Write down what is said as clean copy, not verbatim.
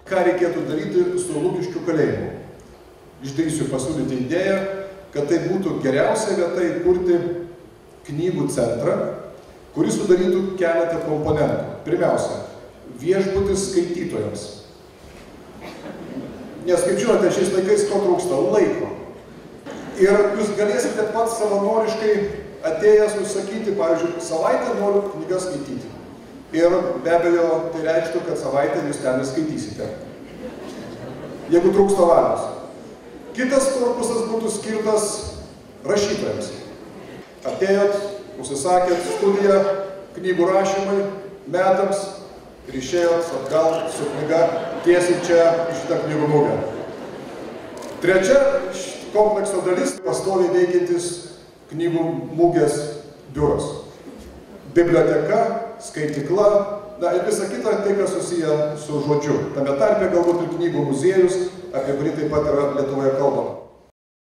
Ką reikėtų daryti su Lukiškių kalėjimu? Išdrįsiu pasiūlyti idėją, kad tai būtų geriausia vieta įkurti knygų centrą, kuris sudarytų keletą komponentų. Pirmiausia, viešbutis skaitytojams. Nes, kaip žinote, šiais laikais ko trūksta? Laiko. Ir jūs galėsite pats savanoriškai atėjęs užsakyti, pavyzdžiui, savaitę noriu knygas skaityti. Ir be abejo, tai reikštų, kad savaitę jūs ten skaitysite. Jeigu trūksta valios. Kitas korpusas būtų skirtas rašytojams. Atėjot, užsisakėt studiją, knygų rašymai, metams ir išėjot atgal su knyga tiesiai čia į šitą knygų mugę. Trečia komplekso dalis – pastoviai veikiantis knygų mugės biuras. Biblioteka, skaitykla, ir visa kita, tai kas susiję su žodžiu. Tame tarpe galbūt ir knygų muziejus, apie kurį taip pat yra Lietuvoje kalbama.